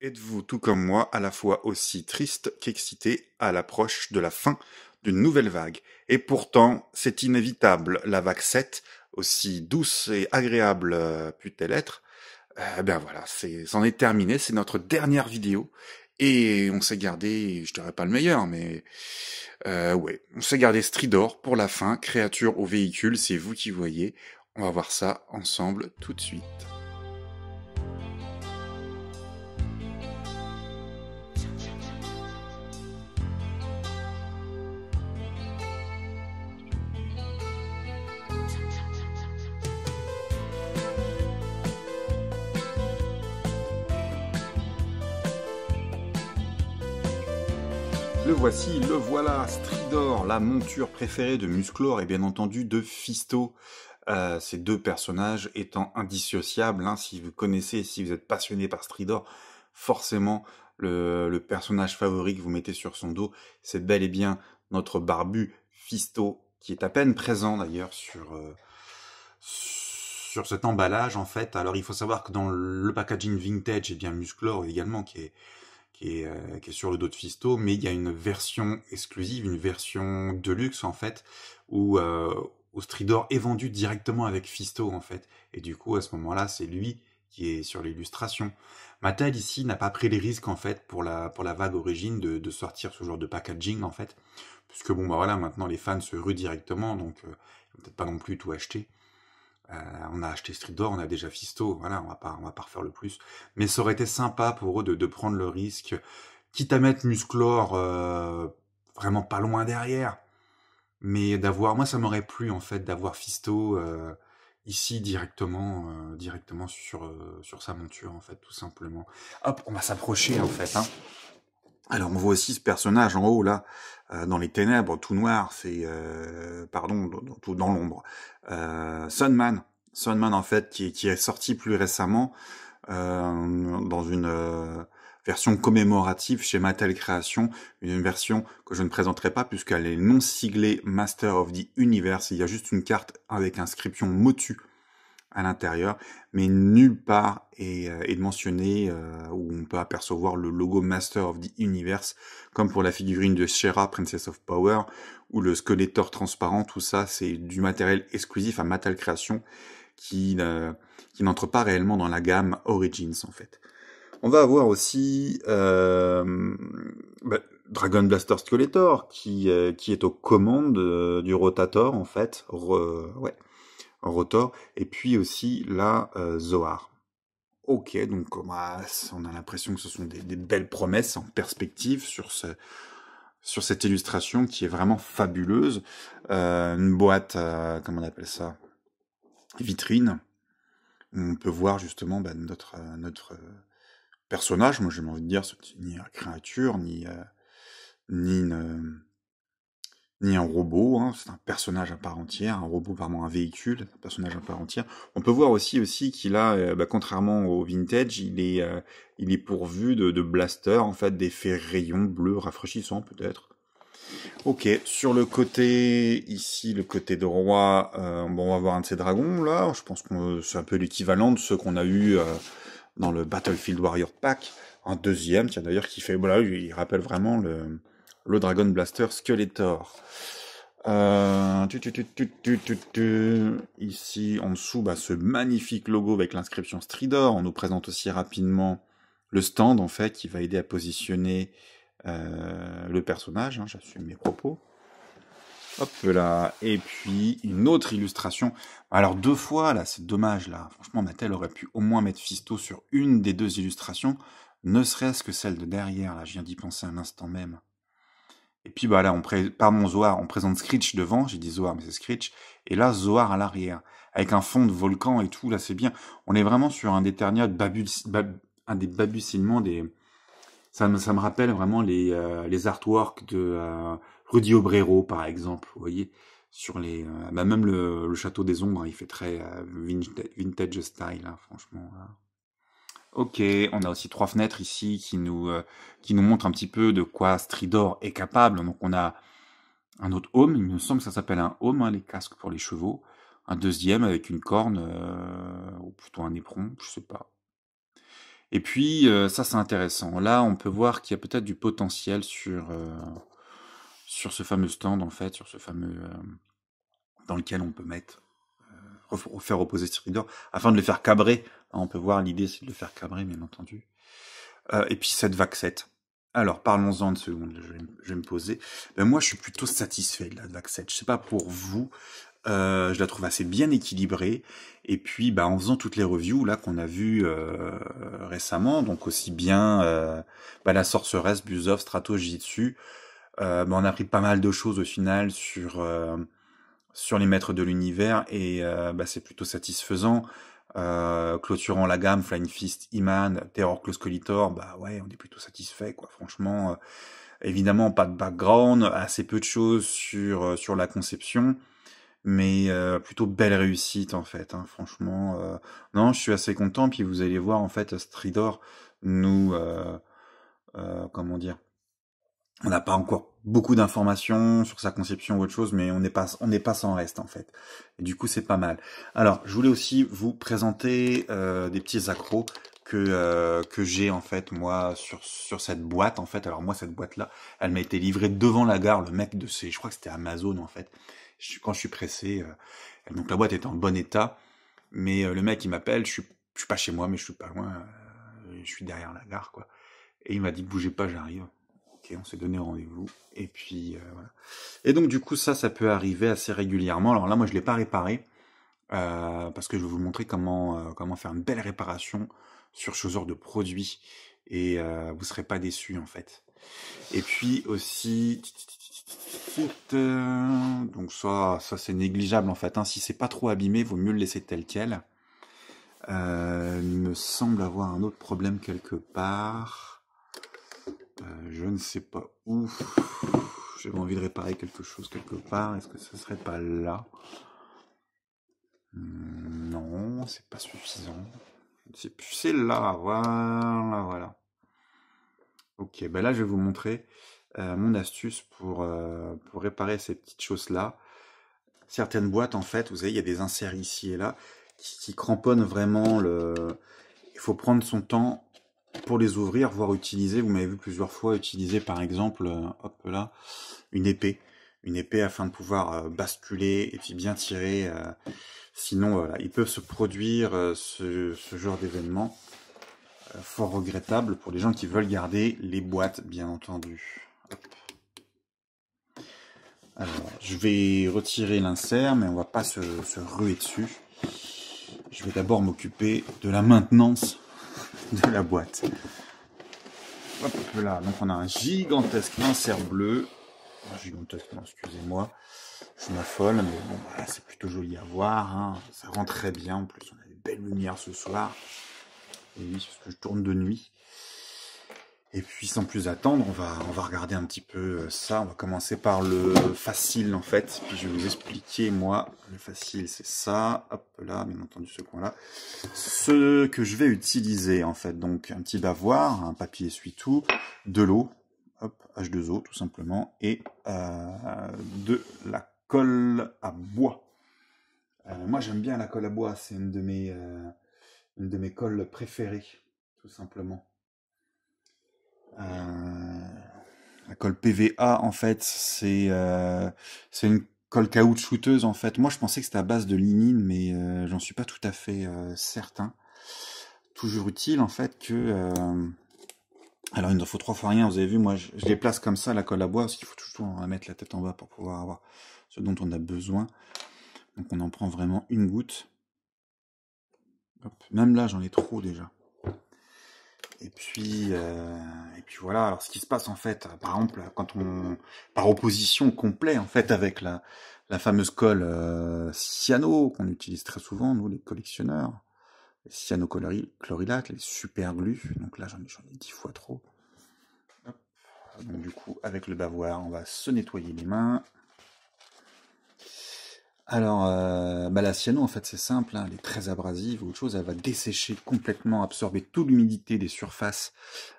Êtes-vous, tout comme moi, à la fois aussi triste qu'excité à l'approche de la fin d'une nouvelle vague? Et pourtant, c'est inévitable, la vague 7, aussi douce et agréable pût-elle être, ben voilà, c'en est terminé, c'est notre dernière vidéo. Et on s'est gardé, je dirais pas le meilleur, mais ouais, on s'est gardé Stridor pour la fin, créature au véhicule, c'est vous qui voyez. On va voir ça ensemble tout de suite. Le voici, le voilà, Stridor, la monture préférée de Musclor et bien entendu de Fisto. Ces deux personnages étant indissociables, hein, si vous connaissez, si vous êtes passionné par Stridor, forcément le personnage favori que vous mettez sur son dos, c'est bel et bien notre barbu Fisto, qui est à peine présent d'ailleurs sur cet emballage en fait. Alors il faut savoir que dans le packaging vintage, et bien Musclor également qui est sur le dos de Fisto, mais il y a une version exclusive, une version deluxe en fait, où Stridor est vendu directement avec Fisto en fait, et du coup à ce moment-là c'est lui qui est sur l'illustration. Mattel ici n'a pas pris les risques en fait pour la vague origine de sortir ce genre de packaging en fait, puisque bon bah voilà, maintenant les fans se ruent directement, donc ils vont peut-être pas non plus tout acheter. On a acheté Stridor, on a déjà Fisto, voilà, on va pas refaire le plus. Mais ça aurait été sympa pour eux de prendre le risque, quitte à mettre Musclor vraiment pas loin derrière, mais moi ça m'aurait plu en fait d'avoir Fisto ici directement sur sa monture en fait, tout simplement. Hop, on va s'approcher en fait, hein. Alors on voit aussi ce personnage en haut là, dans les ténèbres, tout noir, c'est tout dans l'ombre. Sunman, Sunman en fait qui est sorti plus récemment dans une version commémorative chez Mattel Creation, une version que je ne présenterai pas puisqu'elle est non siglée Master of the Universe. Il y a juste une carte avec inscription Motu à l'intérieur, mais nulle part est mentionné où on peut apercevoir le logo Master of the Universe, comme pour la figurine de Shera, Princess of Power, ou le Skeletor transparent. Tout ça, c'est du matériel exclusif à Mattel Creation qui n'entre pas réellement dans la gamme Origins, en fait. On va avoir aussi Dragon Blaster Skeletor, qui est aux commandes du Rotator, en fait. Rotor, et puis aussi la Zoar. Ok, donc bah, on a l'impression que ce sont des belles promesses en perspective sur cette illustration qui est vraiment fabuleuse. Une boîte, comment on appelle ça, vitrine. On peut voir justement notre personnage. Moi j'ai envie de dire, c'est ni une créature, ni un robot, hein, c'est un personnage à part entière, un robot vraiment un véhicule, un personnage à part entière. On peut voir aussi qu'il a, contrairement au vintage, il est pourvu de blasters, en fait, d'effets rayons bleus rafraîchissants peut-être. Ok, sur le côté, ici, le côté droit, on va voir un de ces dragons, là, je pense que c'est un peu l'équivalent de ceux qu'on a eu dans le Battlefield Warrior Pack, un deuxième, tiens d'ailleurs, qui fait, voilà, il rappelle vraiment le Dragon Blaster Skeletor. Ici, en dessous, ce magnifique logo avec l'inscription Stridor. On nous présente aussi rapidement le stand, en fait, qui va aider à positionner le personnage. Hein, j'assume mes propos. Hop là. Et puis, une autre illustration. Alors, deux fois, là, c'est dommage, là. Franchement, Mattel aurait pu au moins mettre Fisto sur une des deux illustrations, ne serait-ce que celle de derrière, là. Je viens d'y penser un instant même. Et puis bah là, pardon, Zoar, on présente Screech devant, j'ai dit Zoar, mais c'est Screech, et là, Zoar à l'arrière, avec un fond de volcan et tout, là c'est bien. On est vraiment sur un des derniers un des balbutiements ça me rappelle vraiment les artworks de Rudy Obrero, par exemple, vous voyez, sur même le Château des Ombres, il fait très vintage style, hein, franchement. Là. Ok, on a aussi trois fenêtres ici qui nous montrent un petit peu de quoi Stridor est capable. Donc on a un autre home, il me semble que ça s'appelle un home, hein, les casques pour les chevaux. Un deuxième avec une corne, ou plutôt un éperon, je sais pas. Et puis, ça c'est intéressant. Là, on peut voir qu'il y a peut-être du potentiel sur ce fameux stand, en fait, sur ce fameux dans lequel on peut mettre, faire reposer ce reader, afin de le faire cabrer. On peut voir, l'idée c'est de le faire cabrer, bien entendu. Et puis cette VAC 7. Alors, parlons-en de seconde, je vais me poser. Ben, moi, je suis plutôt satisfait de la VAC 7. Je sais pas pour vous, je la trouve assez bien équilibrée. Et puis, bah, en faisant toutes les reviews là qu'on a vues récemment, donc aussi bien la Sorceress, Buzov, Strato, Jitsu, on a appris pas mal de choses au final sur les maîtres de l'univers et c'est plutôt satisfaisant. Clôturant la gamme, Flying Fist, Iman, Terror Close Collitor, bah ouais, on est plutôt satisfait, quoi. Franchement, évidemment, pas de background, assez peu de choses sur la conception, mais plutôt belle réussite, en fait, hein, franchement. Non, je suis assez content, puis vous allez voir, en fait, Stridor nous, comment dire, on n'a pas encore beaucoup d'informations sur sa conception ou autre chose, mais on n'est pas sans reste en fait. Et du coup, c'est pas mal. Alors, je voulais aussi vous présenter des petits accros que j'ai en fait moi sur cette boîte en fait. Alors moi, cette boîte là, elle m'a été livrée devant la gare. Le mec je crois que c'était Amazon en fait. Quand je suis pressé, donc la boîte est en bon état, mais le mec il m'appelle. Je suis pas chez moi, mais je suis pas loin. Je suis derrière la gare quoi. Et il m'a dit bougez pas, j'arrive. Ok, on s'est donné rendez-vous. Et puis voilà. Et donc du coup ça peut arriver assez régulièrement. Alors là moi je l'ai pas réparé parce que je vais vous montrer comment faire une belle réparation sur ce genre de produit et vous serez pas déçus en fait. Et puis aussi donc ça c'est négligeable en fait. Hein. Si c'est pas trop abîmé, vaut mieux le laisser tel quel. Il me semble avoir un autre problème quelque part. Je ne sais pas où. J'avais envie de réparer quelque chose quelque part. Est-ce que ce serait pas là? Non, c'est pas suffisant. Je ne sais plus. C'est là. Voilà. Ok, ben là je vais vous montrer mon astuce pour réparer ces petites choses-là. Certaines boîtes, en fait, vous savez, il y a des inserts ici et là qui cramponnent vraiment le... Il faut prendre son temps pour les ouvrir, voire utiliser, vous m'avez vu plusieurs fois utiliser par exemple, hop là, une épée afin de pouvoir basculer et puis bien tirer. Sinon, voilà, il peut se produire ce genre d'événement fort regrettable pour les gens qui veulent garder les boîtes, bien entendu. Hop. Alors, je vais retirer l'insert, mais on va pas se ruer dessus. Je vais d'abord m'occuper de la maintenance de la boîte. Hop là, donc on a un gigantesque insert bleu. Gigantesque, non, excusez-moi. Je m'affole, mais bon, voilà, c'est plutôt joli à voir. Hein. Ça rend très bien. En plus, on a des belles lumières ce soir. Et oui, parce que je tourne de nuit. Et puis, sans plus attendre, on va regarder un petit peu ça. On va commencer par le facile, en fait. Puis, je vais vous expliquer, moi, le facile, c'est ça. Hop là, bien entendu, ce coin-là. Ce que je vais utiliser, en fait. Donc, un petit bavoir, un papier essuie-tout, de l'eau. Hop, H2O, tout simplement. Et de la colle à bois. Moi, j'aime bien la colle à bois. C'est une de mes colles préférées, tout simplement. La colle PVA, en fait, c'est une colle caoutchouteuse, en fait. Moi, je pensais que c'était à base de lignine, mais j'en suis pas tout à fait certain. Toujours utile, en fait, que... Alors, il ne faut 3 fois rien. Vous avez vu, moi, je les place comme ça, la colle à bois, parce qu'il faut toujours mettre la tête en bas pour pouvoir avoir ce dont on a besoin. Donc, on en prend vraiment une goutte. Hop. Même là, j'en ai trop, déjà. Et puis voilà. Alors, ce qui se passe en fait, par exemple, quand par opposition complet en fait avec la fameuse colle cyano qu'on utilise très souvent nous les collectionneurs, les cyanochlorylate, les super glus. Donc là, j'en ai 10 fois trop. Hop. Donc du coup, avec le bavoir, on va se nettoyer les mains. Alors, la cyano, en fait, c'est simple, hein, elle est très abrasive ou autre chose, elle va dessécher complètement, absorber toute l'humidité des surfaces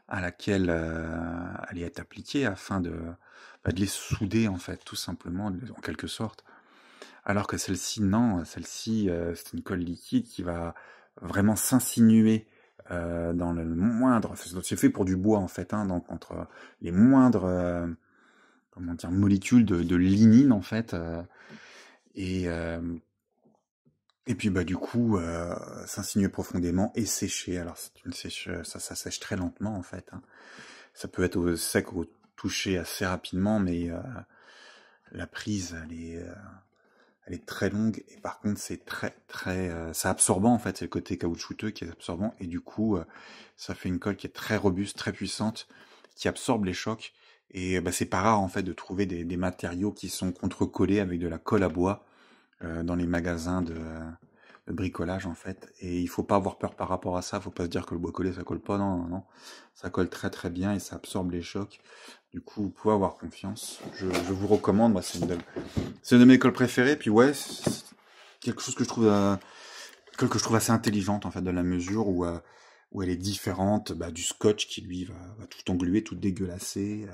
à laquelle elle est appliquée afin de les souder, en fait, tout simplement, en quelque sorte. Alors que celle-ci, non, celle-ci, c'est une colle liquide qui va vraiment s'insinuer dans le moindre, c'est fait pour du bois en fait, hein, donc entre les moindres comment dire, molécules de lignine en fait, et euh, et puis bah du coup s'insinuer profondément et sécher. Alors c'est une sèche, ça sèche très lentement en fait, hein. Ça peut être au sec ou au toucher assez rapidement, mais la prise elle est très longue, et par contre c'est très c'est absorbant en fait, c'est le côté caoutchouteux qui est absorbant, et du coup ça fait une colle qui est très robuste, très puissante, qui absorbe les chocs. Et bah, c'est pas rare en fait de trouver des matériaux qui sont contrecollés avec de la colle à bois dans les magasins de bricolage en fait. Et il faut pas avoir peur par rapport à ça, faut pas se dire que le bois collé ça colle pas, non, non, non. Ça colle très bien et ça absorbe les chocs. Du coup, vous pouvez avoir confiance. Je vous recommande, moi c'est une de mes écoles préférées. Puis ouais, c'est quelque chose que je trouve assez intelligente en fait, dans la mesure où elle est différente bah, du scotch qui lui va tout engluer, tout dégueulasser.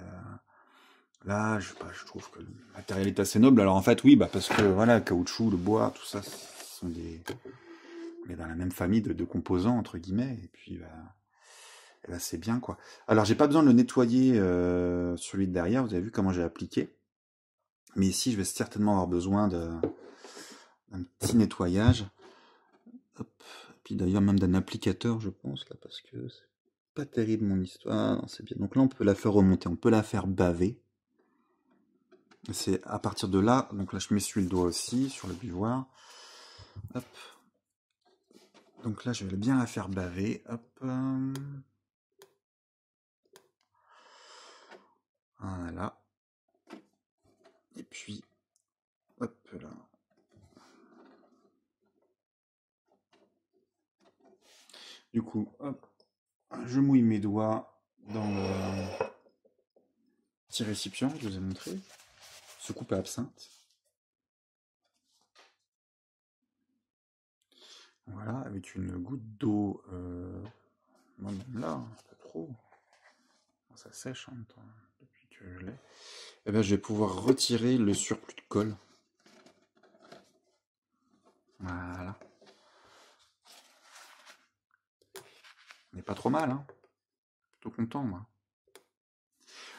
Là, je sais pas, je trouve que le matériel est assez noble. Alors en fait, oui, bah parce que voilà, le caoutchouc, le bois, tout ça, ce sont on est dans la même famille de composants entre guillemets. Et puis bah, c'est bien quoi. Alors j'ai pas besoin de le nettoyer celui de derrière. Vous avez vu comment j'ai appliqué. Mais ici, je vais certainement avoir besoin d'un petit nettoyage. Hop. Puis d'ailleurs même d'un applicateur, je pense là, parce que c'est pas terrible mon histoire. Ah, non, c'est bien. Donc là, on peut la faire remonter, on peut la faire baver. C'est à partir de là, donc là je m'essuie le doigt aussi sur le buvoir. Hop. Donc là je vais bien la faire baver. Hop. Voilà. Et puis, hop là. Du coup, hop, je mouille mes doigts dans le petit récipient que je vous ai montré. Ce coupe à absinthe. Voilà, avec une goutte d'eau. Non, même là, pas trop. Ça sèche en même temps, depuis que je l'ai. Et ben, je vais pouvoir retirer le surplus de colle. Voilà. On n'est pas trop mal, hein. Plutôt content, moi.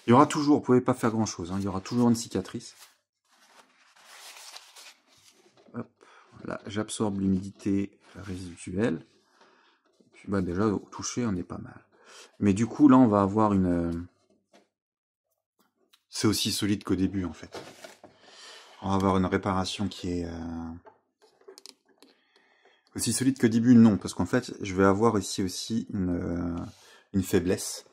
Il y aura toujours, vous pouvez pas faire grand chose, hein, il y aura toujours une cicatrice. Hop, là, j'absorbe l'humidité résiduelle. Et puis bah déjà au toucher, on est pas mal. Mais du coup, là, on va avoir une. C'est aussi solide qu'au début, en fait. On va avoir une réparation qui est aussi solide qu'au début, non, parce qu'en fait, je vais avoir ici aussi une faiblesse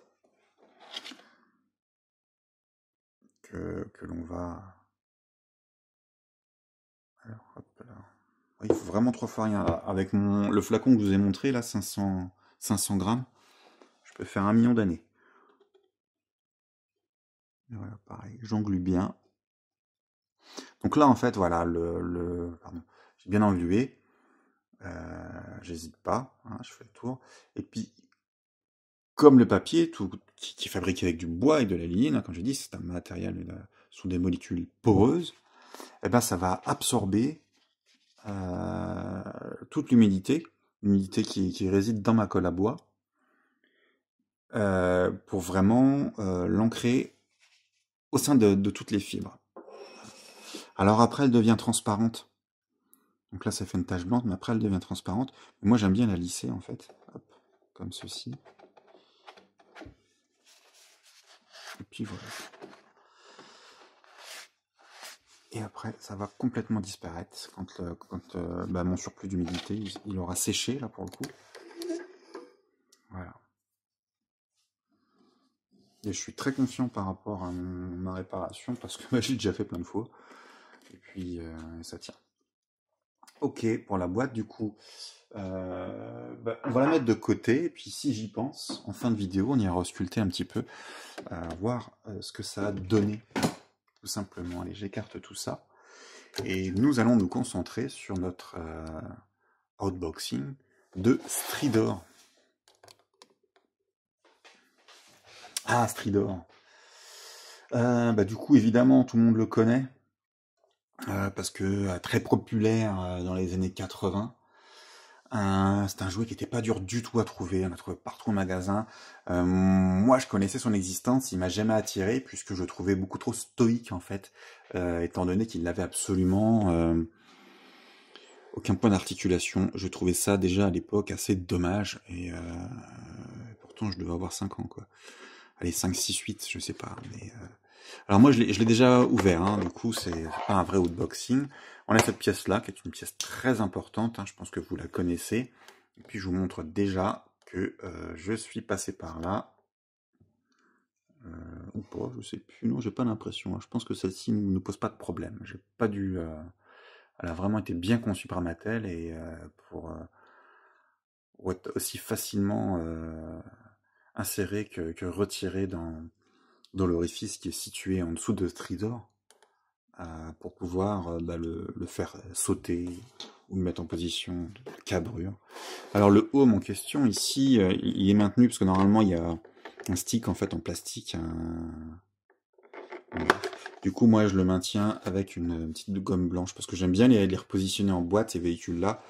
que l'on va. Alors, hop là. Il faut vraiment trop faire rien. Avec le flacon que je vous ai montré, là, 500 grammes, je peux faire 1 million d'années. Voilà, pareil, j'englue bien. Donc là, en fait, voilà, pardon, j'ai bien englué. J'hésite pas, hein, je fais le tour. Et puis, comme le papier, tout, qui est fabriqué avec du bois et de la lignine, hein, comme je dis, c'est un matériel, ce sont des molécules poreuses, et ben ça va absorber toute l'humidité qui réside dans ma colle à bois, pour vraiment l'ancrer au sein de toutes les fibres. Alors après, elle devient transparente. Donc là, ça fait une tache blanche, mais après, elle devient transparente. Moi, j'aime bien la lisser, en fait. Hop, comme ceci. Et puis voilà. Et après, ça va complètement disparaître quand bah, mon surplus d'humidité, il aura séché, là, pour le coup. Voilà. Et je suis très confiant par rapport à ma réparation, parce que bah, j'ai déjà fait plein de fois. Et puis, ça tient. Ok, pour la boîte, du coup, bah, on va la mettre de côté. Et puis, si j'y pense, en fin de vidéo, on ira ausculter un petit peu, voir ce que ça a donné, tout simplement. Allez, j'écarte tout ça. Et nous allons nous concentrer sur notre outboxing de Stridor. Ah, Stridor. Bah, du coup, évidemment, tout le monde le connaît, parce que très populaire dans les années 80. C'est un jouet qui était pas dur du tout à trouver, on l'a trouvé partout au magasin. Moi, je connaissais son existence, il m'a jamais attiré puisque je le trouvais beaucoup trop stoïque en fait, étant donné qu'il n'avait absolument aucun point d'articulation. Je trouvais ça déjà à l'époque assez dommage et pourtant je devais avoir 5 ans quoi. Allez, 5, 6, 8, je sais pas. Mais, alors moi, je l'ai déjà ouvert, hein, du coup, c'est pas un vrai outboxing. On a cette pièce-là, qui est une pièce très importante, hein, je pense que vous la connaissez. Et puis, je vous montre déjà que je suis passé par là. Ou pas, je sais plus. Non, j'ai pas l'impression. Hein. Je pense que celle-ci ne pose pas de problème. J'ai pas dû... elle a vraiment été bien conçue par Mattel et pour être aussi facilement insérée que retirée dans l'orifice qui est situé en dessous de Stridor pour pouvoir le faire sauter ou le mettre en position de cabrure. Alors le home en question ici, il est maintenu parce que normalement il y a un stick en fait en plastique. Du coup moi je le maintiens avec une petite gomme blanche parce que j'aime bien les repositionner en boîte ces véhicules là.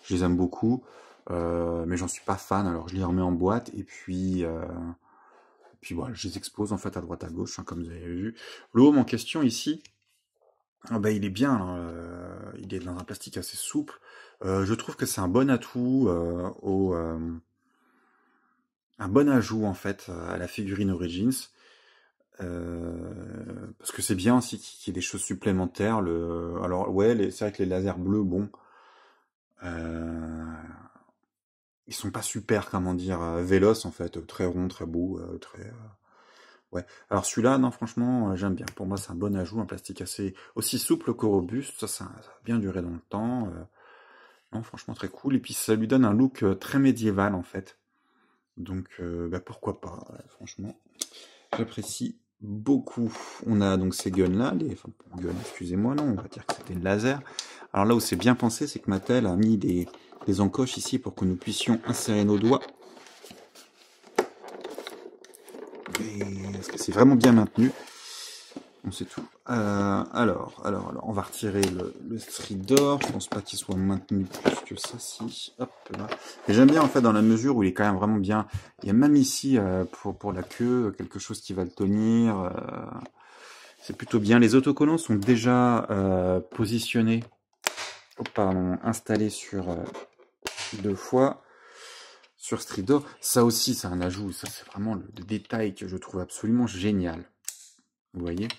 Je les aime beaucoup, mais j'en suis pas fan. Alors je les remets en boîte et puis voilà, je les expose en fait à droite à gauche, hein, comme vous avez vu. Le home en question ici, ah bah, il est bien, hein, il est dans un plastique assez souple. Je trouve que c'est un bon atout, un bon ajout en fait à la figurine Origins. Parce que c'est bien aussi qu'il y ait des choses supplémentaires. Alors ouais, c'est vrai que les lasers bleus, bon, euh, ils sont pas super, comment dire, véloces en fait, très ronds, très beaux, très. Ouais. Alors celui-là, non, franchement, j'aime bien. Pour moi, c'est un bon ajout, un plastique assez aussi souple que robuste. Ça va bien durer dans le temps. Non, franchement, très cool. Et puis ça lui donne un look très médiéval en fait. Donc, pourquoi pas. Franchement, j'apprécie beaucoup. On a donc ces guns-là, enfin, guns, excusez-moi, non, on va dire que c'était le laser. Alors là où c'est bien pensé, c'est que Mattel a mis des encoches ici pour que nous puissions insérer nos doigts. Parce que c'est vraiment bien maintenu. On sait tout. Alors, on va retirer le Stridor. Je pense pas qu'il soit maintenu plus que ça, si. Hop là. Et j'aime bien en fait dans la mesure où il est quand même vraiment bien. Il y a même ici pour la queue quelque chose qui va le tenir. C'est plutôt bien. Les autocollants sont déjà positionnés. Oh, pardon, installés sur 2 fois. Sur Stridor. Ça aussi, c'est un ajout. Ça, c'est vraiment le détail que je trouve absolument génial. Vous voyez?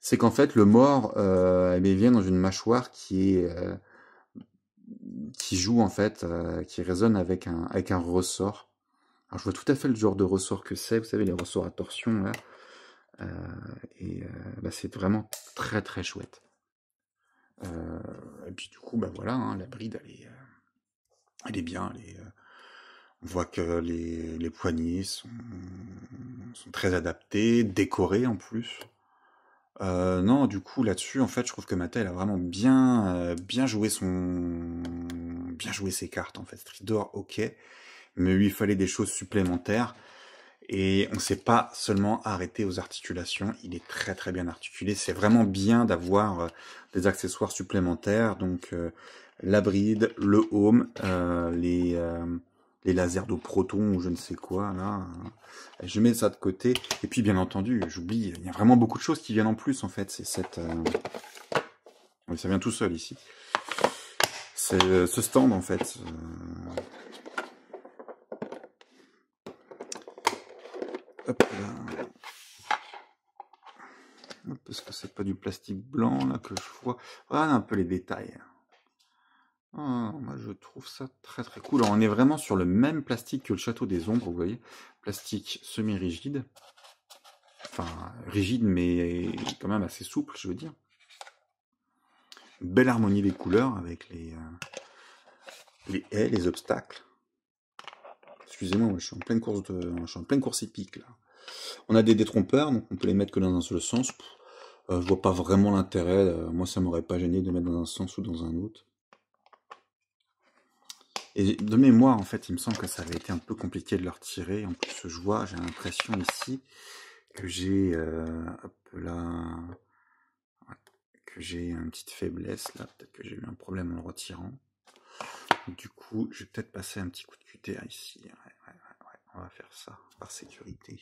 C'est qu'en fait, le mort vient dans une mâchoire qui joue en fait, qui résonne avec un ressort. Alors je vois tout à fait le genre de ressort que c'est, vous savez, les ressorts à torsion là. C'est vraiment très très chouette. Et puis du coup, voilà, hein, la bride, elle est bien. On voit que les poignées sont très adaptées, décorées en plus. Non, du coup, là-dessus, en fait, je trouve que Mattel a vraiment bien joué bien joué ses cartes, en fait. Stridor, ok, mais lui, il fallait des choses supplémentaires. Et on s'est pas seulement arrêté aux articulations, il est très très bien articulé. C'est vraiment bien d'avoir des accessoires supplémentaires, donc la bride, le home, les lasers de proton ou je ne sais quoi, là. Je mets ça de côté. Et puis, bien entendu, j'oublie, il y a vraiment beaucoup de choses qui viennent en plus, en fait. C'est cette... Oui, ça vient tout seul, ici. C'est ce stand, en fait. Hop là. Parce que c'est pas du plastique blanc, là, que je vois. Voilà un peu les détails. Oh, moi, je trouve ça très très cool. Alors, on est vraiment sur le même plastique que le Château des Ombres, vous voyez. Plastique semi-rigide. Enfin, rigide, mais quand même assez souple, je veux dire. Belle harmonie des couleurs avec les haies, les obstacles. Excusez-moi, je suis en pleine course hippique, là. On a des détrompeurs, donc on peut les mettre que dans un seul sens. Je vois pas vraiment l'intérêt. Moi, ça m'aurait pas gêné de les mettre dans un sens ou dans un autre. Et de mémoire, en fait, il me semble que ça avait été un peu compliqué de le retirer. En plus, je vois, j'ai l'impression ici que j'ai, hop là, que j'ai une petite faiblesse là. Peut-être que j'ai eu un problème en le retirant. Du coup, je vais peut-être passer un petit coup de cutter ici. Ouais. On va faire ça, par sécurité.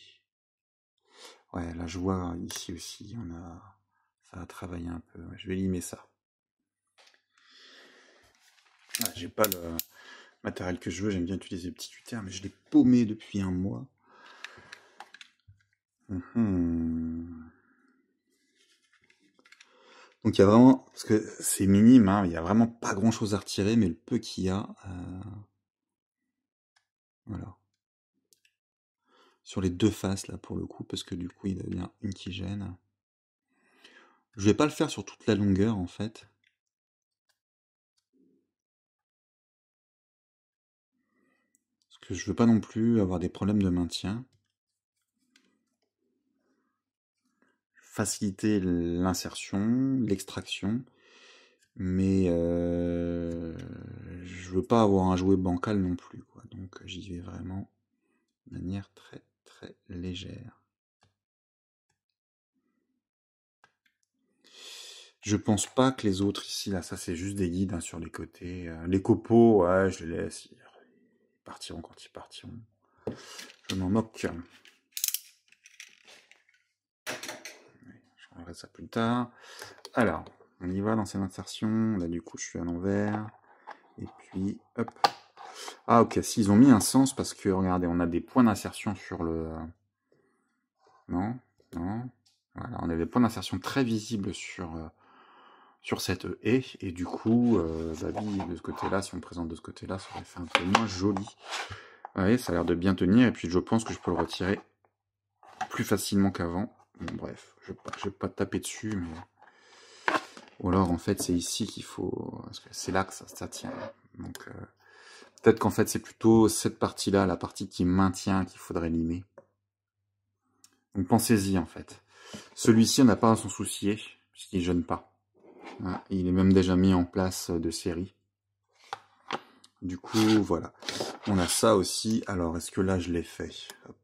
Ouais, là, je vois ici aussi, ça a travaillé un peu. Ouais, je vais limer ça. Ah, j'ai pas le matériel que je veux, j'aime bien utiliser le petit cutter, mais je l'ai paumé depuis un mois. Donc il y a vraiment, parce que c'est minime, hein, il y a vraiment pas grand chose à retirer, mais le peu qu'il y a, voilà. Sur les deux faces là pour le coup, parce que du coup il devient une qui gêne. Je vais pas le faire sur toute la longueur en fait. Parce que je veux pas non plus avoir des problèmes de maintien. Faciliter l'insertion, l'extraction, mais je veux pas avoir un jouet bancal non plus, quoi. Donc j'y vais vraiment de manière très très légère. Je pense pas que les autres ici, là, ça c'est juste des guides hein, sur les côtés. Les copeaux, ouais, je les laisse. Ils partiront quand ils partiront. Je m'en moque. Je regarderai ça plus tard. Alors, on y va dans cette insertion. Là, du coup, je suis à l'envers. Et puis, hop. Ah, ok, s'ils ont mis un sens, parce que, regardez, on a des points d'insertion sur le... Non. Voilà, on a des points d'insertion très visibles sur cette haie, et du coup, bah oui, de ce côté-là, si on présente de ce côté-là, ça aurait fait un peu moins joli. Vous voyez, ça a l'air de bien tenir, et puis je pense que je peux le retirer plus facilement qu'avant. Bon, bref, je vais pas taper dessus, mais... Ou alors, en fait, c'est ici qu'il faut... Parce que c'est là que ça tient. Donc, peut-être qu'en fait, c'est plutôt cette partie-là, la partie qui maintient, qu'il faudrait limer. Donc, pensez-y, en fait. Celui-ci, on n'a pas à s'en soucier, puisqu'il ne gêne pas. Hein, il est même déjà mis en place de série. Du coup, voilà. On a ça aussi. Alors, est-ce que là, je l'ai fait? Hop.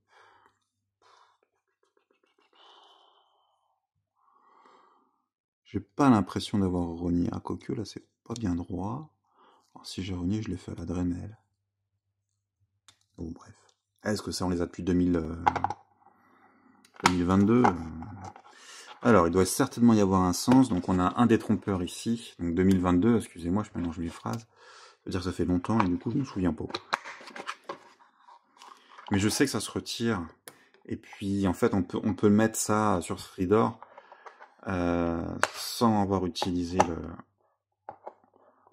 J'ai pas l'impression d'avoir rogné. Ah, quoique, là, c'est pas bien droit. Alors, si j'ai rogné, je l'ai fait à la Dremel. Bon, bref. Est-ce que ça, on les a depuis 2022 Alors, il doit certainement y avoir un sens. Donc, on a un détrompeur ici. Donc, 2022, excusez-moi, je mélange les phrases. Ça veut dire que ça fait longtemps et du coup, je me souviens pas. Mais je sais que ça se retire. Et puis, en fait, on peut mettre ça sur Stridor sans avoir utilisé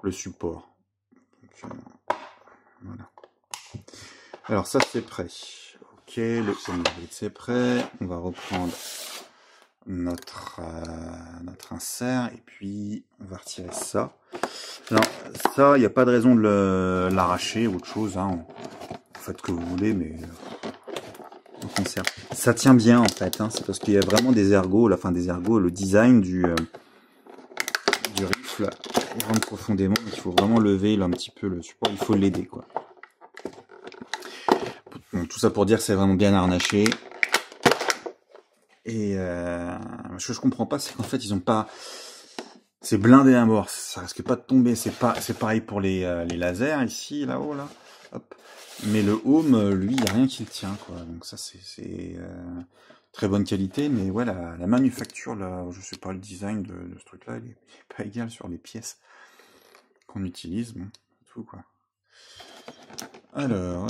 le support. Donc, voilà. Alors, ça, c'est prêt. Ok, le c'est prêt. On va reprendre notre insert et puis on va retirer ça. Alors, ça, il n'y a pas de raison de l'arracher ou autre chose. Hein. Vous faites ce que vous voulez, mais on conserve. Ça tient bien en fait. Hein. C'est parce qu'il y a vraiment des ergots, le design du rifle rentre profondément. Donc il faut vraiment lever là, un petit peu le support. Il faut l'aider quoi. Bon, tout ça pour dire que c'est vraiment bien harnaché. Et ce que je comprends pas, c'est qu'en fait ils ont pas. C'est blindé à mort, ça risque pas de tomber. C'est pareil pour les lasers ici, là-haut, là. Hop. Mais le home, lui, il n'y a rien qui le tient, quoi. Donc ça, c'est très bonne qualité, mais ouais, la manufacture, là, je sais pas, le design de ce truc-là, il est pas égal sur les pièces qu'on utilise, bon, tout, quoi. Alors.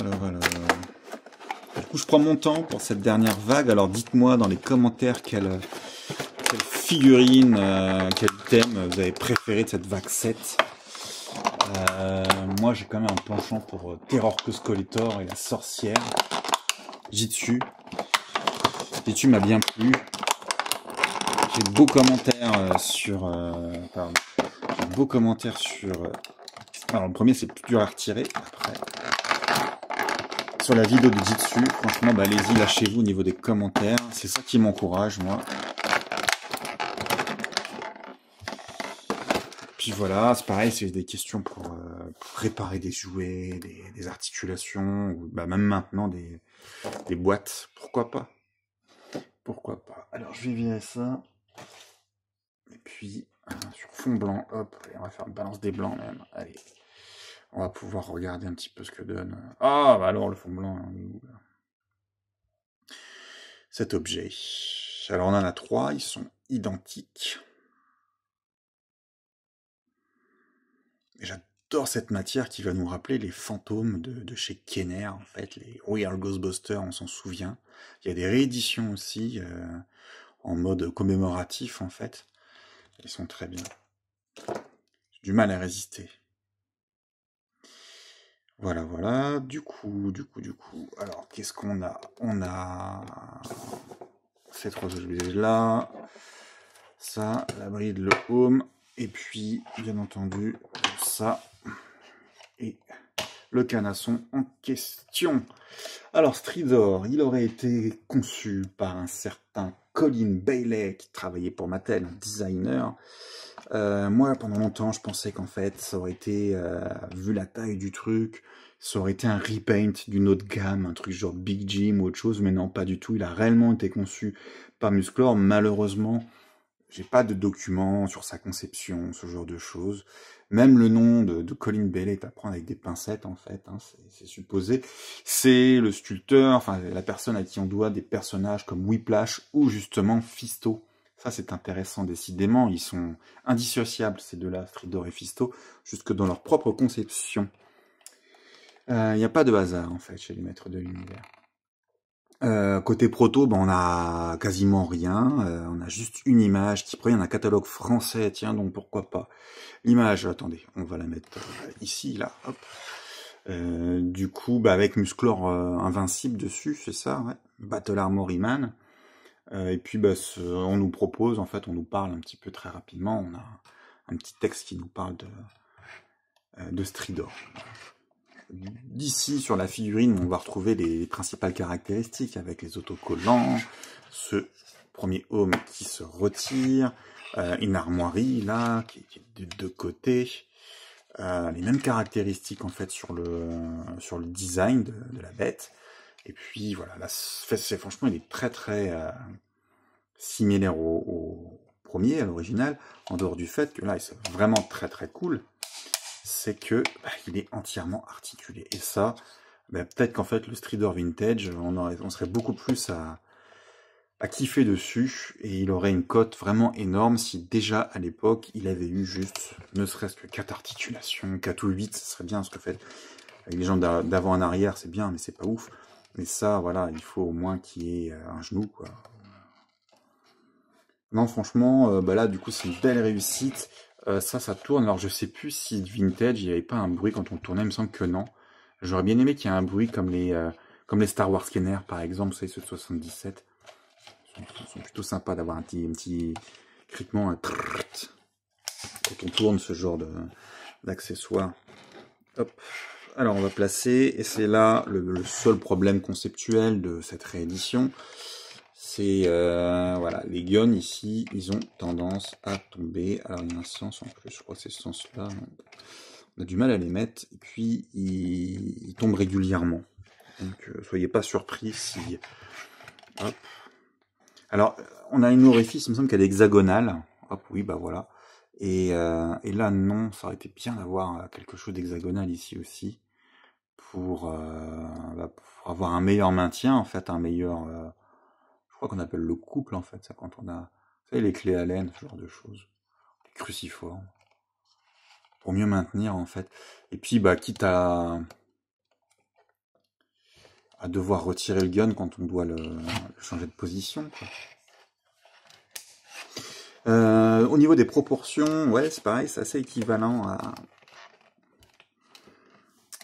Du coup, je prends mon temps pour cette dernière vague. Alors, dites-moi dans les commentaires quelle figurine, quel thème vous avez préféré de cette vague 7. Moi, j'ai quand même un penchant pour Terror Skeletor et la sorcière. Jitsu m'a bien plu. J'ai de beaux commentaires sur... J'ai de beaux commentaires sur... alors, le premier, c'est plus dur à retirer. Après, sur la vidéo de Jitsu, franchement, bah, allez-y, lâchez-vous au niveau des commentaires. C'est ça qui m'encourage, moi. Puis voilà, c'est pareil, c'est des questions pour préparer des jouets, des articulations, ou bah, même maintenant des boîtes. Pourquoi pas? Pourquoi pas? Alors je vais virer ça. Et puis sur fond blanc, hop, on va faire une balance des blancs même. Allez, On va pouvoir regarder un petit peu ce que donne. Ah, bah alors le fond blanc, hein, il est où, là cet objet. Alors on en a 3, ils sont identiques. Et j'adore cette matière qui va nous rappeler les fantômes de chez Kenner, en fait, les Real Ghostbusters, on s'en souvient. Il y a des rééditions aussi, en mode commémoratif, en fait. Ils sont très bien. J'ai du mal à résister. Voilà, voilà. Du coup. Alors, qu'est-ce qu'on a? On a ces 3 objets là. Ça, la bride, le home. Et puis, bien entendu, ça. Et le canasson en question. Alors, Stridor, il aurait été conçu par un certain Colin Bailey, qui travaillait pour Mattel, un designer. Moi, pendant longtemps, je pensais qu'en fait, ça aurait été, vu la taille du truc, ça aurait été un repaint d'une autre gamme, un truc genre Big Jim ou autre chose, mais non, pas du tout. Il a réellement été conçu par Musclor. Malheureusement, j'ai pas de documents sur sa conception, ce genre de choses. Même le nom de Colin Bailey est à prendre avec des pincettes, en fait, hein, c'est supposé. C'est le sculpteur, enfin, la personne à qui on doit des personnages comme Whiplash ou justement Fisto. Ça, c'est intéressant, décidément. Ils sont indissociables, ces deux-là, Stridor et Fisto, jusque dans leur propre conception. Il n'y a pas de hasard, en fait, chez les maîtres de l'univers. Côté proto, ben, on a quasiment rien. On a juste une image qui provient d'un catalogue français. Tiens, donc pourquoi pas. L'image, attendez, on va la mettre ici, là. Hop. Du coup, bah, avec Musclor invincible dessus, c'est ça, ouais. Battle Armory Man. Et puis, bah, on nous propose, en fait, on nous parle un petit peu très rapidement. On a un petit texte qui nous parle de Stridor. D'ici, sur la figurine, on va retrouver les principales caractéristiques avec les autocollants, ce premier home qui se retire, une armoirie là, qui est de deux côtés, les mêmes caractéristiques en fait sur le design de la bête. Et puis voilà, là, franchement, il est très très similaire au premier, à l'original, en dehors du fait que là, c'est vraiment très très cool. C'est que il est entièrement articulé. Et ça, peut-être qu'en fait, le Stridor Vintage, on serait beaucoup plus à kiffer dessus, et il aurait une cote vraiment énorme si déjà, à l'époque, il avait eu juste, ne serait-ce que 4 articulations, 4 ou 8, ce serait bien, ce que fait avec les jambes d'avant en arrière, c'est bien, mais c'est pas ouf. Mais ça, voilà, il faut au moins qu'il y ait un genou, quoi. Non, franchement, là, du coup, c'est une belle réussite. Ça tourne. Alors, je sais plus si Vintage, il n'y avait pas un bruit quand on tournait. Il me semble que non. J'aurais bien aimé qu'il y ait un bruit comme les Star Wars Kenner, par exemple, c'est ceux de 77. Ils sont plutôt sympas d'avoir un petit critement quand on tourne ce genre d'accessoires. Hop. Alors, on va placer, et c'est là le seul problème conceptuel de cette réédition. C'est, voilà, les guns ici, ils ont tendance à tomber. Alors, il y a un sens en plus, je crois que c'est ce sens-là. On a du mal à les mettre, et puis ils tombent régulièrement. Donc, soyez pas surpris si... Hop. Alors, on a une orifice, il me semble qu'elle est hexagonale. Hop, oui, bah voilà. Et là, non, ça aurait été bien d'avoir quelque chose d'hexagonal ici aussi. Pour avoir un meilleur maintien, en fait, un meilleur... je crois qu'on appelle le couple, en fait, ça, quand on a... Vous savez, les clés Allen, ce genre de choses. Les cruciformes. Pour mieux maintenir, en fait. Et puis, quitte à devoir retirer le gun quand on doit le changer de position, quoi. Au niveau des proportions, ouais, c'est pareil, c'est assez équivalent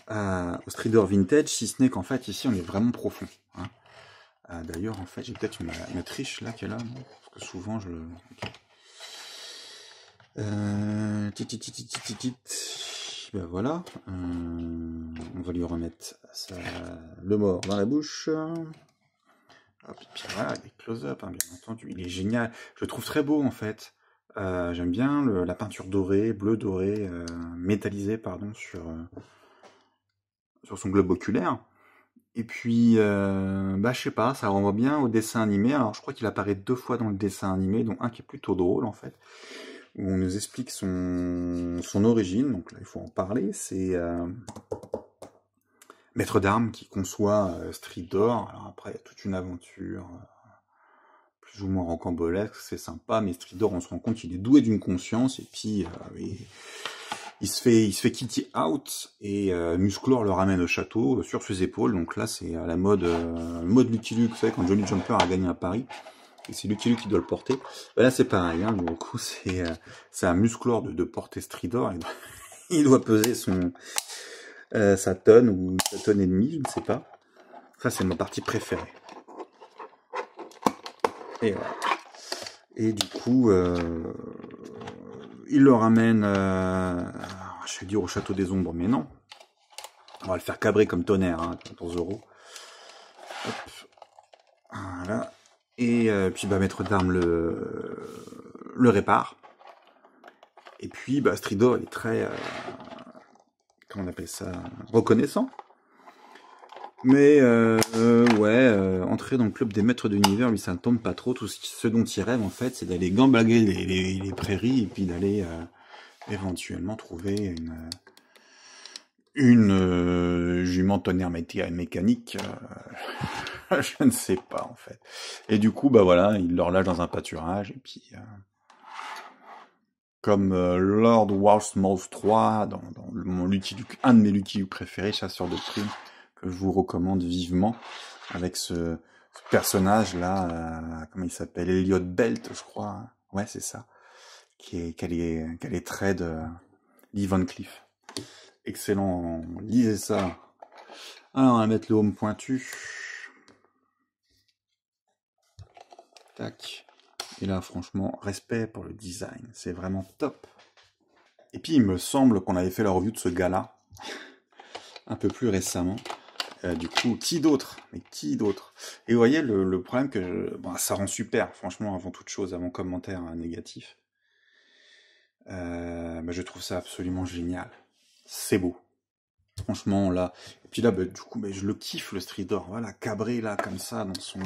au Stridor Vintage, si ce n'est qu'en fait, ici, on est vraiment profond. Hein. D'ailleurs, en fait, j'ai peut-être une triche là qui est là, non parce que souvent, je le... Okay. Ben voilà. On va lui remettre le mort dans la bouche. Hop, et puis voilà, des close-up, hein, bien entendu. Il est génial. Je le trouve très beau, en fait. J'aime bien la peinture dorée, bleu doré, métallisée, pardon, sur son globe oculaire. Et puis, je sais pas, ça renvoie bien au dessin animé. Alors, je crois qu'il apparaît 2 fois dans le dessin animé, dont un qui est plutôt drôle, en fait. où on nous explique son origine. Donc là, il faut en parler. C'est Maître d'armes qui conçoit Stridor. Alors après, il y a toute une aventure plus ou moins rocambolesque, c'est sympa, mais Stridor, on se rend compte qu'il est doué d'une conscience, et puis il se fait kitty out, et Musclor le ramène au château sur ses épaules. Donc là, c'est à la mode Lucky Luke, vous savez, quand Johnny Jumper a gagné à Paris, et c'est Lucky Luke qui doit le porter. Ben là, c'est pareil, hein, du coup, c'est à Musclor de porter Stridor, et il doit peser sa tonne ou sa tonne et demie, je ne sais pas. Ça, c'est ma partie préférée. Et voilà. Et du coup, il le ramène, je vais dire au château des ombres, mais non. On va le faire cabrer comme tonnerre, hein, 14 €. Hop. Voilà. Et puis, bah, Maître d'armes le répare. Et puis, bah, Stridor, il est très, comment on appelle ça, reconnaissant. Mais ouais, entrer dans le club des maîtres de l'univers, lui, ça ne tombe pas trop. Tout ce dont il rêve, en fait, c'est d'aller gambaguer les prairies et puis d'aller éventuellement trouver une jument tonnerre mécanique. Je ne sais pas, en fait. Et du coup, bah voilà, il leur lâche dans un pâturage. Et puis, comme Lord Warsmouth 3, dans un de mes Lucky Luke préférés, chasseur de primes, que je vous recommande vivement, avec ce personnage-là, comment il s'appelle, Elliot Belt, je crois. Ouais, c'est ça. Qui a les traits de Lee Van Cleef. Excellent, lisez ça. Alors, on va mettre le home pointu. Tac. Et là, franchement, respect pour le design. C'est vraiment top. Et puis, il me semble qu'on avait fait la review de ce gars-là un peu plus récemment. Du coup, qui d'autre? Mais qui d'autre? Et vous voyez, le problème que... Bon, ça rend super, franchement, avant toute chose, avant commentaire négatif. Bah, je trouve ça absolument génial. C'est beau. Franchement, là... Et puis là, bah, du coup, bah, je le kiffe, le Stridor. Voilà, cabré, là, comme ça, dans son...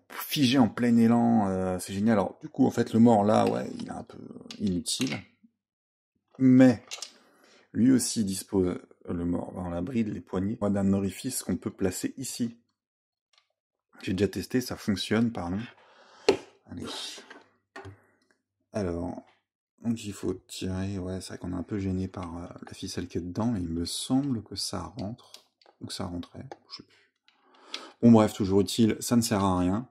figé en plein élan, c'est génial. Alors, du coup, en fait, le mort, là, ouais, il est un peu inutile. Mais, lui aussi dispose, le mort, dans la bride, les poignets, d'un orifice qu'on peut placer ici. J'ai déjà testé, ça fonctionne, pardon. Allez. Alors, donc il faut tirer, ouais, c'est vrai qu'on est un peu gêné par la ficelle qui est dedans, mais il me semble que ça rentre. Ou que ça rentrait, je sais plus. Bon bref, toujours utile, ça ne sert à rien.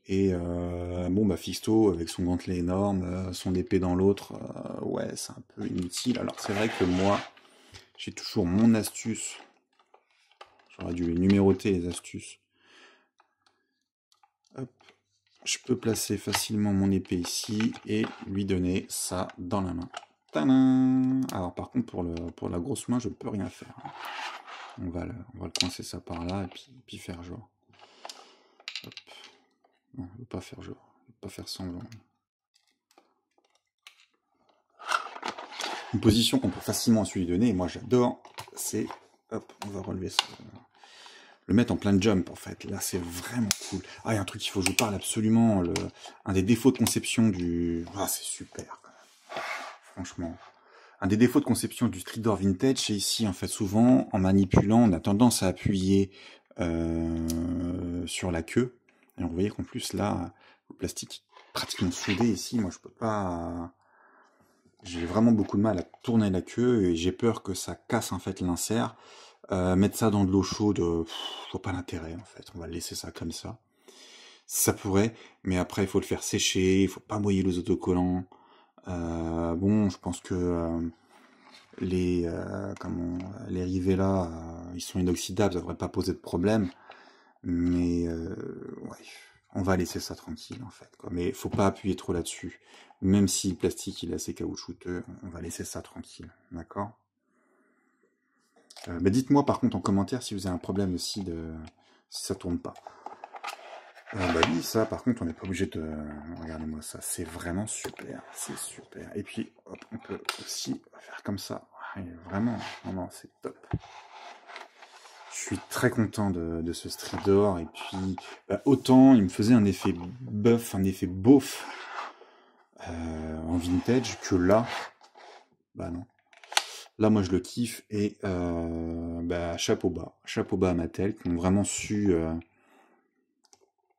Et bon bah Fisto avec son gantelet énorme, son épée dans l'autre, ouais c'est un peu inutile. Alors c'est vrai que moi j'ai toujours mon astuce, j'aurais dû numéroter les astuces. Hop. Je peux placer facilement mon épée ici et lui donner ça dans la main. Tadam! Alors par contre pour la grosse main je peux rien faire. On va le coincer ça par là et puis faire genre. Hop. Non, je ne veux pas faire genre, je ne veux pas faire semblant. Une position qu'on peut facilement ensuite lui donner, et moi j'adore, c'est, hop, on va relever ça, le mettre en plein jump en fait, là c'est vraiment cool. Ah, il y a un truc qu'il faut que je vous parle absolument, un des défauts de conception du... Ah, c'est super, franchement. Un des défauts de conception du Stridor Vintage, c'est ici en fait, souvent, en manipulant, on a tendance à appuyer sur la queue, et vous voyez qu'en plus là, le plastique est pratiquement soudé ici, moi je peux pas... J'ai vraiment beaucoup de mal à tourner la queue et j'ai peur que ça casse en fait l'insert. Mettre ça dans de l'eau chaude, je vois pas l'intérêt en fait. On va laisser ça comme ça. Ça pourrait, mais après il faut le faire sécher, il faut pas mouiller les autocollants. Bon, je pense que les rivets là, ils sont inoxydables, ça devrait pas poser de problème. Mais ouais, on va laisser ça tranquille en fait, quoi. Mais faut pas appuyer trop là-dessus. Même si le plastique il est assez caoutchouteux, on va laisser ça tranquille, d'accord? Mais dites-moi par contre en commentaire si vous avez un problème aussi si ça tourne pas. Bah oui, ça par contre on n'est pas obligé de... Regardez-moi ça, c'est vraiment super, c'est super. Et puis hop, on peut aussi faire comme ça. Ouais, vraiment, non, c'est top. Je suis très content de ce Stridor, et puis bah, autant il me faisait un effet buff, un effet beauf en vintage que là. Bah non. Là, moi, je le kiffe et chapeau bas à Mattel, qui ont vraiment su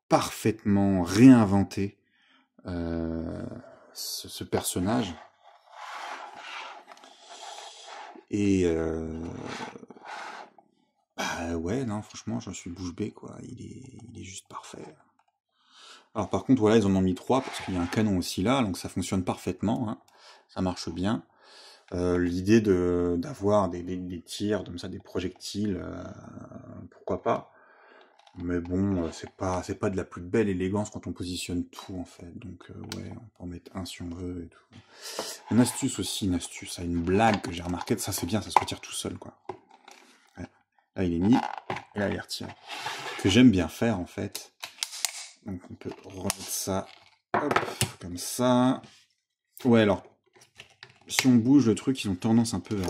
parfaitement réinventer ce personnage. Et ouais, non, franchement, je suis bouche bée, quoi. Il est juste parfait. Alors par contre, voilà, ils en ont mis 3 parce qu'il y a un canon aussi là, donc ça fonctionne parfaitement, hein. Ça marche bien. L'idée d'avoir des tirs comme ça, des projectiles, pourquoi pas. Mais bon, c'est pas de la plus belle élégance quand on positionne tout en fait. Donc ouais, on peut en mettre un si on veut et tout. Une astuce aussi, une blague que j'ai remarqué, ça c'est bien, ça se retire tout seul quoi. Ouais. Là il est mis, et là il est retiré. Que j'aime bien faire en fait. Donc on peut remettre ça, hop, comme ça. Ouais alors, si on bouge le truc, ils ont tendance un peu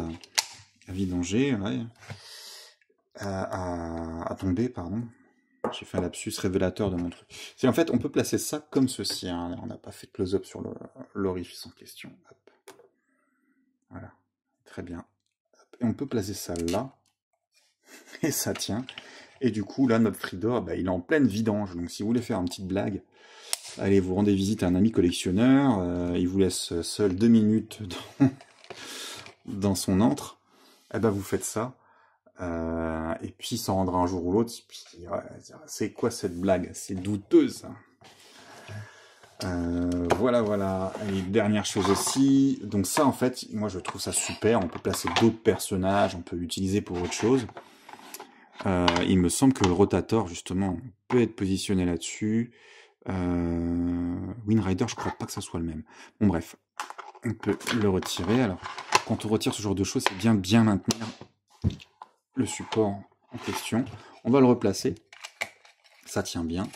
à vidanger, ouais. À tomber, pardon. J'ai fait un lapsus révélateur de mon truc. C'est en fait, on peut placer ça comme ceci. Hein. On n'a pas fait de close-up sur l'orifice en question. Hop. Voilà. Très bien. Hop. Et on peut placer ça là. Et ça tient. Et du coup, là, notre Fridor, bah, il est en pleine vidange. Donc, si vous voulez faire une petite blague, allez, vous rendez visite à un ami collectionneur. Il vous laisse seul 2 minutes dans son antre. Eh ben, vous faites ça. Et puis, ça rendra un jour ou l'autre. Ouais, c'est quoi cette blague? C'est douteuse. Voilà. Et dernière chose aussi. Donc ça, en fait, moi, je trouve ça super. On peut placer d'autres personnages. On peut l'utiliser pour autre chose. Il me semble que le Rotator, justement, peut être positionné là-dessus. Windrider, je crois pas que ça soit le même. Bon, bref. On peut le retirer. Alors, quand on retire ce genre de choses, c'est bien maintenir le support en question. On va le replacer. Ça tient bien.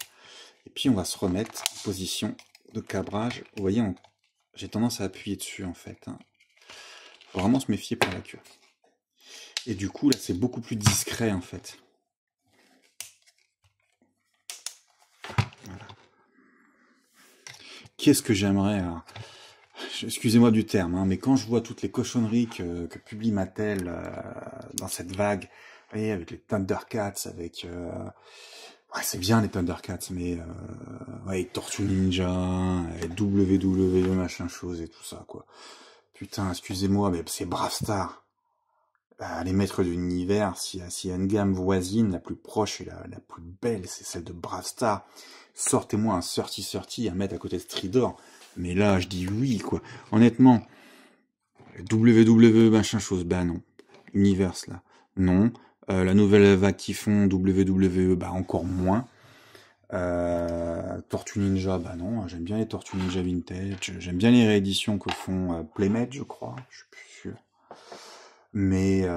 Et puis, on va se remettre en position de cabrage. Vous voyez, j'ai tendance à appuyer dessus, en fait. Hein. Faut vraiment se méfier pour la queue. Et du coup, là, c'est beaucoup plus discret, en fait. Voilà. Qu'est-ce que j'aimerais... Excusez-moi du terme, hein, mais quand je vois toutes les cochonneries que publie Mattel dans cette vague, vous voyez, avec les Thundercats, avec... ouais, c'est bien les Thundercats, mais... ouais, Tortue Ninja, WWE, machin chose et tout ça, quoi. Putain, excusez-moi, mais c'est Brave Star. Les maîtres de l'univers, s'il y a une gamme voisine, la plus proche et la plus belle, c'est celle de Brave Star. Sortez-moi un 30-30 à mettre à côté de Stridor. Mais là, je dis oui, quoi. Honnêtement, WWE, machin chose, bah non. Universe, là, non. La nouvelle vague qui font WWE, bah encore moins. Tortue Ninja, bah non. J'aime bien les Tortue Ninja Vintage. J'aime bien les rééditions que font Playmate, je crois. Je suis plus sûr. Mais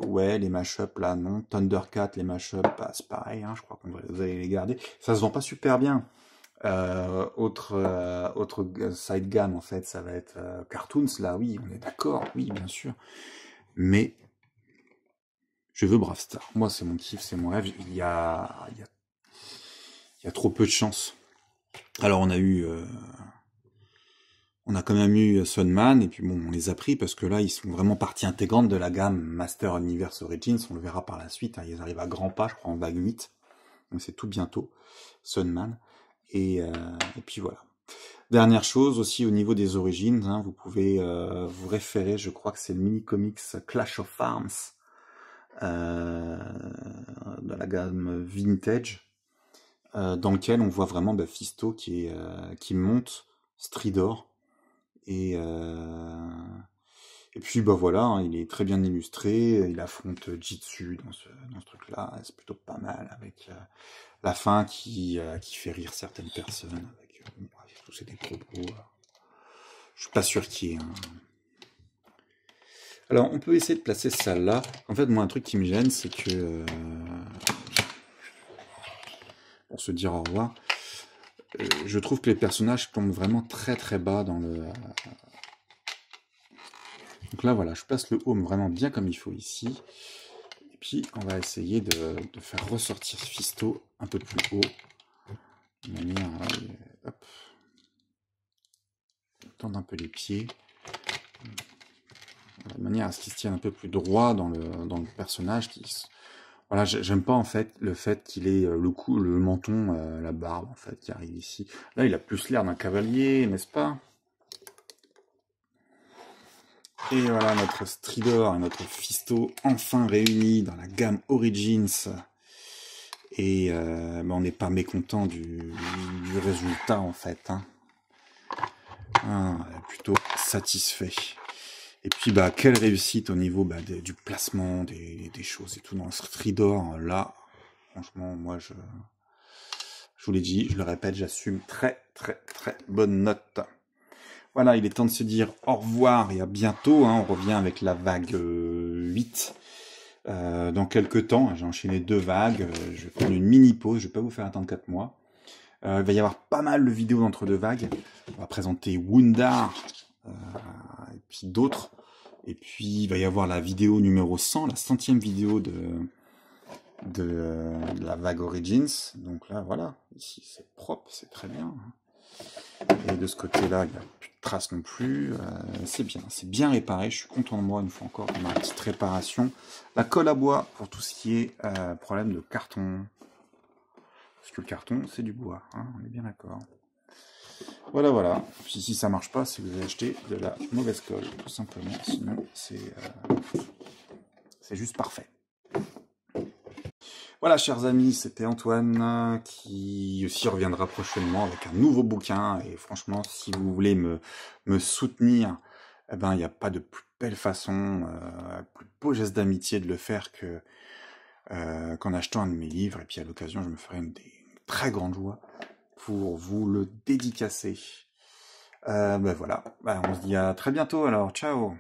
ouais, les mashups là, non. Thundercat, les mashups, bah, c'est pareil, hein, je crois qu'on va vous allez les garder. Ça se vend pas super bien. Autre side gamme en fait, ça va être Cartoons, là, oui, on est d'accord, oui, bien sûr. Mais je veux Brave Star. Moi, c'est mon kiff, c'est mon rêve. Il y a trop peu de chance. Alors, on a quand même eu Sunman, et puis bon, on les a pris parce que là, ils sont vraiment partie intégrante de la gamme Master Universe Origins. On le verra par la suite. Hein, ils arrivent à grands pas, je crois, en vague 8. Donc c'est tout bientôt, Sunman. Et puis voilà. Dernière chose aussi au niveau des origines, hein, vous pouvez vous référer, je crois que c'est le mini-comics Clash of Arms de la gamme Vintage, dans lequel on voit vraiment Fisto qui monte Stridor. Et puis voilà, hein, il est très bien illustré, il affronte Jitsu dans ce truc-là, c'est plutôt pas mal, avec la fin qui fait rire certaines personnes, avec tous ces propos, je suis pas sûr qu'il y ait un... Alors on peut essayer de placer ça là, en fait moi un truc qui me gêne c'est que, pour se dire au revoir, je trouve que les personnages tombent vraiment très très bas dans le... Donc là, voilà, je place le home vraiment bien comme il faut ici. Et puis, on va essayer de faire ressortir Fisto un peu plus haut. De manière, hop. tendre un peu les pieds. De manière à ce qu'il se tienne un peu plus droit dans le personnage. Voilà, j'aime pas en fait le fait qu'il ait le cou, le menton, la barbe en fait qui arrive ici. Là, il a plus l'air d'un cavalier, n'est-ce pas? Et voilà notre Stridor et notre Fisto enfin réunis dans la gamme Origins. Et on n'est pas mécontent du résultat en fait. Hein. Plutôt satisfait. Et puis quelle réussite au niveau du placement des choses et tout dans le Stridor. Là, franchement, moi je vous l'ai dit, je le répète, j'assume très très très bonne note. Voilà, il est temps de se dire au revoir et à bientôt. Hein. On revient avec la vague 8 dans quelques temps. J'ai enchaîné 2 vagues. Je vais prendre une mini pause. Je vais pas vous faire attendre 4 mois. Il va y avoir pas mal de vidéos d'entre 2 vagues. On va présenter Wundar et puis d'autres. Et puis il va y avoir la vidéo numéro 100, la 100e vidéo de la vague Origins. Donc là, voilà. Ici, c'est propre, c'est très bien. Et de ce côté-là, il n'y a plus de traces non plus. C'est bien réparé. Je suis content de moi une fois encore pour ma petite réparation. La colle à bois pour tout ce qui est problème de carton. Parce que le carton, c'est du bois. Hein, on est bien d'accord. Voilà, voilà. Puis si ça marche pas, c'est que vous avez acheté de la mauvaise colle, tout simplement. Sinon, c'est juste parfait. Voilà, chers amis, c'était Antoine qui aussi reviendra prochainement avec un nouveau bouquin. Et franchement, si vous voulez me soutenir, eh ben, il n'y a pas de plus belle façon, plus beau geste d'amitié de le faire que qu'en achetant un de mes livres. Et puis à l'occasion, je me ferai une très grande joie pour vous le dédicacer. Voilà, on se dit à très bientôt alors, ciao!